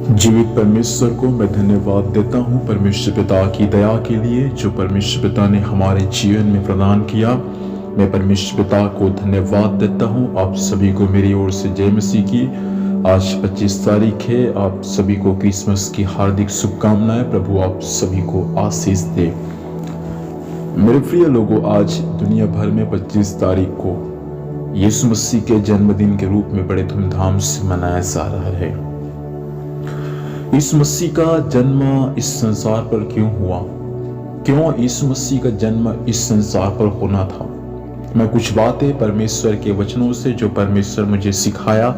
जीवित परमेश्वर को मैं धन्यवाद देता हूँ परमेश्वर पिता की दया के लिए जो परमेश्वर पिता ने हमारे जीवन में प्रदान किया। मैं परमेश्वर पिता को धन्यवाद देता हूँ। आप सभी को मेरी ओर से जय मसीह की। आज 25 तारीख है। आप सभी को क्रिसमस की हार्दिक शुभकामनाएं। प्रभु आप सभी को आशीष दे। मेरे प्रिय लोगों, आज दुनिया भर में 25 तारीख को यीशु मसीह के जन्मदिन के रूप में बड़े धूमधाम से मनाया जा रहा है। यीशु मसीह का जन्म इस संसार पर क्यों हुआ? क्यों यीशु मसीह का जन्म इस संसार पर होना था? मैं कुछ बातें परमेश्वर के वचनों से जो परमेश्वर मुझे सिखाया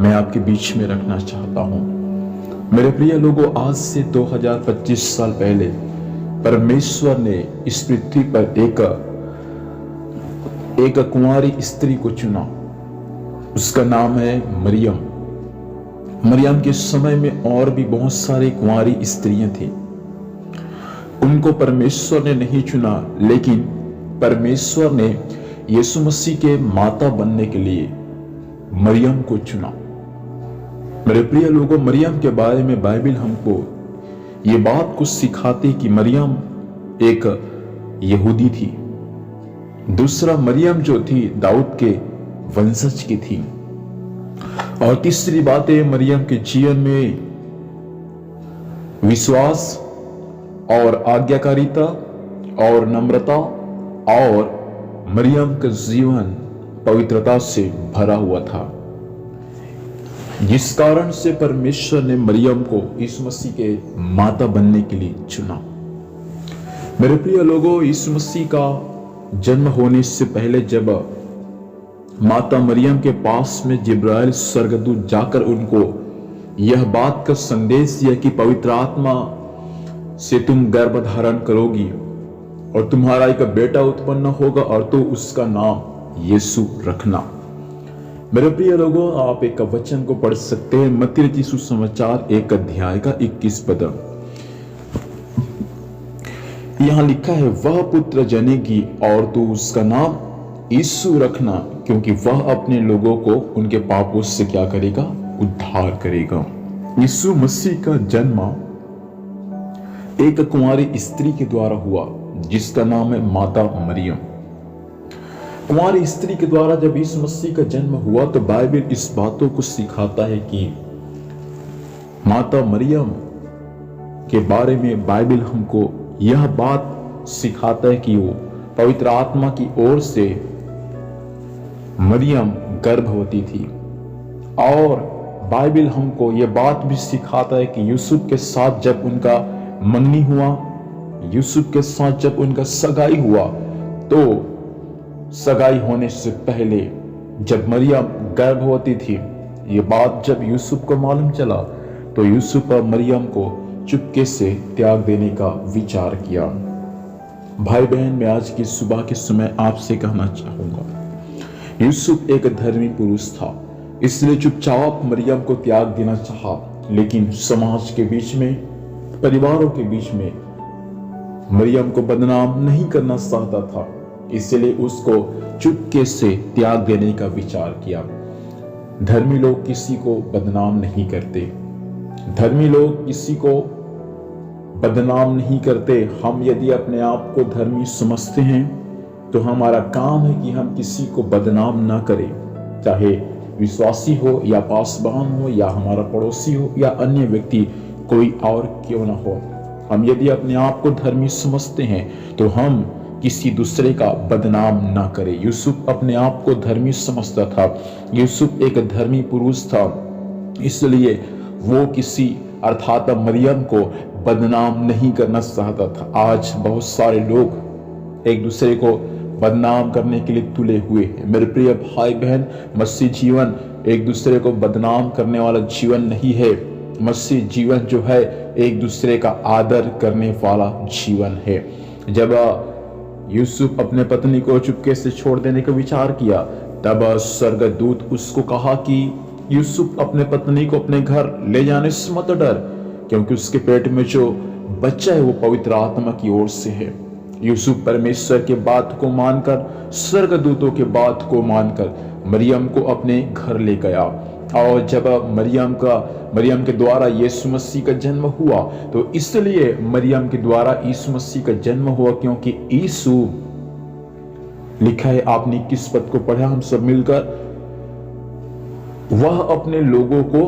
मैं आपके बीच में रखना चाहता हूँ। मेरे प्रिय लोगों, आज से 2025 साल पहले परमेश्वर ने इस पृथ्वी पर एक कुंवारी स्त्री को चुना। उसका नाम है मरियम। मरियम के समय में और भी बहुत सारी कुंवारी स्त्रियां थी। उनको परमेश्वर ने नहीं चुना, लेकिन परमेश्वर ने यीशु मसीह के माता बनने के लिए मरियम को चुना। मेरे प्रिय लोगों, मरियम के बारे में बाइबल हमको ये बात कुछ सिखाती कि मरियम एक यहूदी थी। दूसरा, मरियम जो थी दाऊद के वंशज की थी। और तीसरी बात है, मरियम के जीवन में विश्वास और आज्ञाकारिता और नम्रता, और मरियम का जीवन पवित्रता से भरा हुआ था, जिस कारण से परमेश्वर ने मरियम को यीशु मसीह के माता बनने के लिए चुना। मेरे प्रिय लोगों, यीशु मसीह का जन्म होने से पहले जब माता मरियम के पास में जिब्राइल स्वर्गदूत जाकर उनको यह बात का संदेश दिया कि पवित्र आत्मा से तुम गर्भ धारण करोगी और तुम्हारा एक बेटा उत्पन्न होगा और तो उसका नाम यीशु रखना। मेरे प्रिय लोगों, आप एक वचन को पढ़ सकते हैं, मत्ती रचित सुसमाचार 1 अध्याय का 21 पद। यहां लिखा है, वह पुत्र जनेगी और तो उसका नाम यीशु रखना, क्योंकि वह अपने लोगों को उनके पापों से क्या करेगा? उद्धार करेगा। यीशु मसीह का जन्म एक कुंवारी स्त्री के द्वारा हुआ जिसका नाम है माता मरियम। कुंवारी स्त्री के द्वारा जब यीशु मसीह का जन्म हुआ तो बाइबल इस बातों को सिखाता है कि माता मरियम के बारे में बाइबल हमको यह बात सिखाता है कि वो पवित्र आत्मा की ओर से मरियम गर्भवती थी। और बाइबल हमको यह बात भी सिखाता है कि यूसुफ के साथ जब उनका मंगनी हुआ, यूसुफ के साथ जब उनका सगाई हुआ, तो सगाई होने से पहले जब मरियम गर्भवती थी, ये बात जब यूसुफ को मालूम चला तो यूसुफ और मरियम को चुपके से त्याग देने का विचार किया। भाई बहन, मैं आज की सुबह के समय आपसे कहना चाहूंगा, यूसुफ एक धर्मी पुरुष था, इसलिए चुपचाप मरियम को त्याग देना चाहा, लेकिन समाज के बीच में, परिवारों के बीच में मरियम को बदनाम नहीं करना चाहता था, इसलिए उसको चुपके से त्याग देने का विचार किया। धर्मी लोग किसी को बदनाम नहीं करते, धर्मी लोग किसी को बदनाम नहीं करते। हम यदि अपने आप को धर्मी समझते हैं तो हमारा काम है कि हम किसी को बदनाम ना करें, चाहे विश्वासी हो या पासवान हो या हमारा पड़ोसी हो या अन्य व्यक्ति कोई और क्यों ना हो। हम यदि अपने आप को धर्मी समझते हैं तो हम किसी दूसरे का बदनाम ना करें। यूसुफ अपने आप को धर्मी समझता था, यूसुफ एक धर्मी पुरुष था, इसलिए वो किसी अर्थात मरियम को बदनाम नहीं करना चाहता था। आज बहुत सारे लोग एक दूसरे को बदनाम करने के लिए तुले हुए हैं। मेरे प्रिय भाई बहन, मसीह जीवन एक दूसरे को बदनाम करने वाला जीवन नहीं है। मसीह जीवन जो है एक दूसरे का आदर करने वाला जीवन है। जब यूसुफ अपने पत्नी को चुपके से छोड़ देने का विचार किया, तब स्वर्गदूत उसको कहा कि यूसुफ अपने पत्नी को अपने घर ले जाने से मत डर, क्योंकि उसके पेट में जो बच्चा है वो पवित्र आत्मा की ओर से है। यूसुफ परमेश्वर के बात को मानकर, स्वर्गदूतों के बात को मानकर मरियम को अपने घर ले गया और जब मरियम के द्वारा यीशु मसीह का जन्म हुआ, तो इसलिए मरियम के द्वारा यीशु मसीह का जन्म हुआ, क्योंकि यीशु, लिखा है आपने 21 पद को पढ़ा हम सब मिलकर, वह अपने लोगों को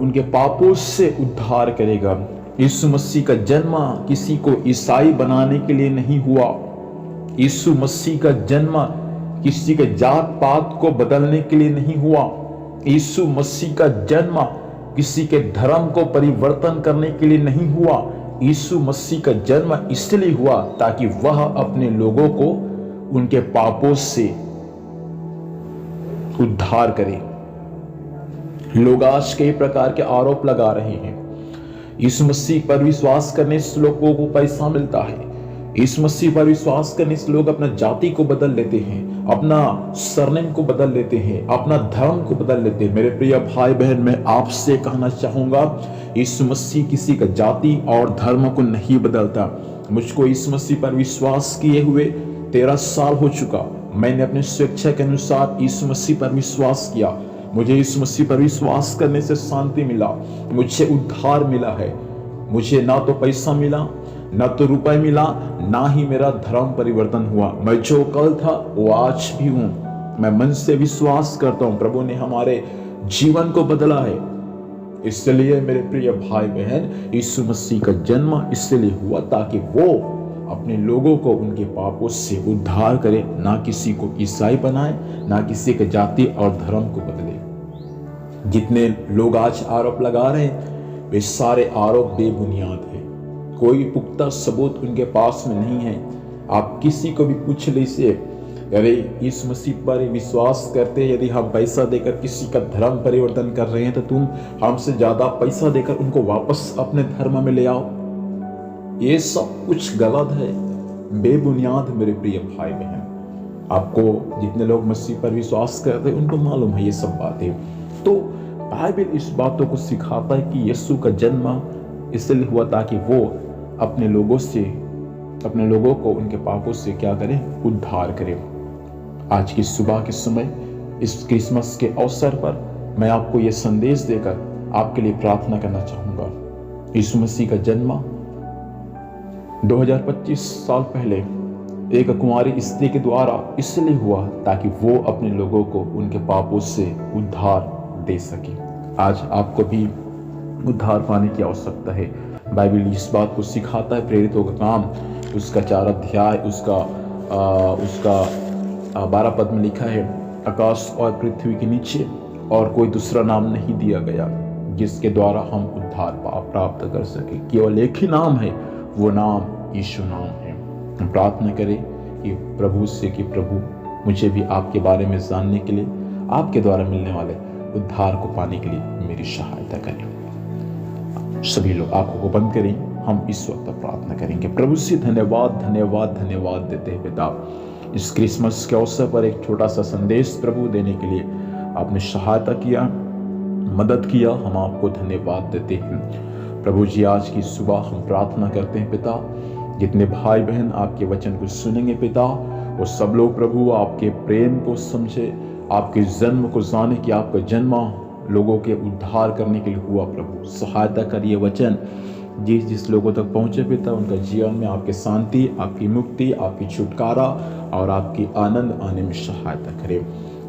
उनके पापों से उद्धार करेगा। यीशु मसीह का जन्म किसी को ईसाई बनाने के लिए नहीं हुआ। यीशु मसीह का जन्म किसी के जात पात को बदलने के लिए नहीं हुआ। यीशु मसीह का जन्म किसी के धर्म को परिवर्तन करने के लिए नहीं हुआ। यीशु मसीह का जन्म इसलिए हुआ ताकि वह अपने लोगों को उनके पापों से उद्धार करे। लोग आज कई प्रकार के आरोप लगा रहे हैं। यीशु मसीह पर विश्वास करने से लोगों को पैसा मिलता है। यीशु मसीह पर विश्वास करने से लोग अपना जाति को बदल लेते हैं, अपना सरनेम को बदल लेते हैं, अपना धर्म को बदल लेते हैं। मेरे प्रिय भाई बहन, मैं आपसे कहना चाहूंगा, यीशु मसीह किसी का जाति और धर्म को नहीं बदलता। मुझको यीशु मसीह पर विश्वास किए हुए 13 साल हो चुका। मैंने अपने स्वेच्छा के अनुसार यीशु मसीह पर विश्वास किया। मुझे यीशु मसीह पर विश्वास करने से शांति मिला, मुझे उद्धार मिला है। मुझे ना तो पैसा मिला, ना तो रुपए मिला, ना ही मेरा धर्म परिवर्तन हुआ। मैं जो कल था वो आज भी हूं। मैं मन से विश्वास करता हूं प्रभु ने हमारे जीवन को बदला है। इसलिए मेरे प्रिय भाई बहन, यीशु मसीह का जन्म इसलिए हुआ ताकि वो अपने लोगों को उनके पापों से उद्धार करे, ना किसी को ईसाई बनाए, ना किसी के जाति और धर्म को बदले। जितने लोग आज आरोप लगा रहे हैं वे सारे आरोप बेबुनियाद है। कोई पुख्ता सबूत उनके पास में नहीं है। आप किसी को भी पूछ लीजिए, अरे यीशु मसीह पर विश्वास करते हैं, यदि हम पैसा देकर किसी का धर्म परिवर्तन कर रहे हैं तो तुम हमसे ज्यादा पैसा देकर उनको वापस अपने धर्म में ले आओ। ये सब कुछ गलत है, बेबुनियाद मेरे प्रिय भाई बहन। आपको जितने लोग मसीह पर विश्वास करते हैं उनको मालूम है ये सब बातें। तो बाइबल इस बातों को सिखाता है कि यीशु का जन्म इसलिए हुआ ताकि वो अपने लोगों को उनके पापों से क्या करे, उद्धार करे। आज की सुबह के समय इस क्रिसमस के अवसर पर मैं आपको ये संदेश देकर आपके लिए प्रार्थना करना चाहूंगा। यीशु मसीह का जन्म 2025 साल पहले एक कुंवारी स्त्री के द्वारा इसलिए हुआ ताकि वो अपने लोगों को उनके पापों से उद्धार दे सके। आज आपको भी उद्धार पाने की आवश्यकता है। बाइबल इस बात को सिखाता है। प्रेरितों का काम उसका 4 अध्याय उसका 12 पद में लिखा है, आकाश और पृथ्वी के नीचे और कोई दूसरा नाम नहीं दिया गया जिसके द्वारा हम उद्धार प्राप्त कर सके। केवल एक ही नाम है, वो नाम यीशु नाम है। हम प्रार्थना करें कि प्रभु से कि प्रभु मुझे भी आपके बारे में जानने के लिए, आपके द्वारा मिलने वाले उद्धार को पाने के लिए मेरी सहायता करें। सभी लोग आंखों को बंद करें, हम इस वक्त प्रार्थना करेंगे। प्रभु से धन्यवाद धन्यवाद धन्यवाद देते हैं पिता, इस क्रिसमस के अवसर पर एक छोटा सा संदेश प्रभु देने के लिए आपने सहायता किया, मदद किया। हम आपको धन्यवाद देते हैं प्रभु जी। आज की सुबह हम प्रार्थना करते हैं पिता, जितने भाई बहन आपके वचन को सुनेंगे पिता, वो सब लोग प्रभु आपके प्रेम को समझे, आपके जन्म को जाने कि आपका जन्म लोगों के उद्धार करने के लिए हुआ। प्रभु सहायता करिए, वचन जिस लोगों तक पहुंचे पिता, उनका जीवन में आपके शांति, आपकी मुक्ति, आपकी छुटकारा और आपकी आनंद आने में सहायता करे।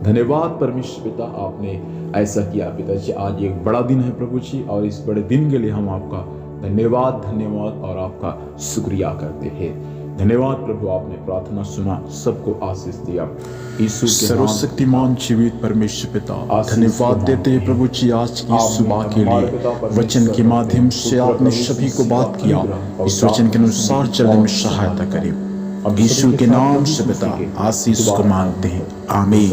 धन्यवाद परमेश्वर पिता, आपने ऐसा किया पिता जी। आज एक बड़ा दिन है प्रभु जी, और इस बड़े दिन के लिए हम आपका धन्यवाद और आपका शुक्रिया करते हैं। धन्यवाद प्रभु, आपने प्रार्थना सुना, सबको आशीष दिया। यीशु के सर्वशक्तिमान जीवित परमेश्वर पिता, धन्यवाद देते हैं प्रभु जी आज की सुबह के लिए। वचन के माध्यम से आपने सभी को बात किया, इस वचन के अनुसार चलने में सहायता करें। यीशु के नाम से पिता आशीष को मांगते हैं, आमीन।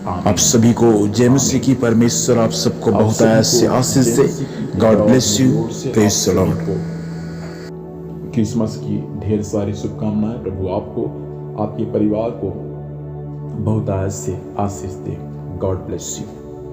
आप सभी को जय मसीह की। परमेश्वर आप सबको बहुत ऐसे आशीष दे। God bless you, praise the Lord. Christmas की ढेर सारी शुभकामनाएं। प्रभु आपको, आपके परिवार को बहुत ऐसे आशीष दे। God bless you.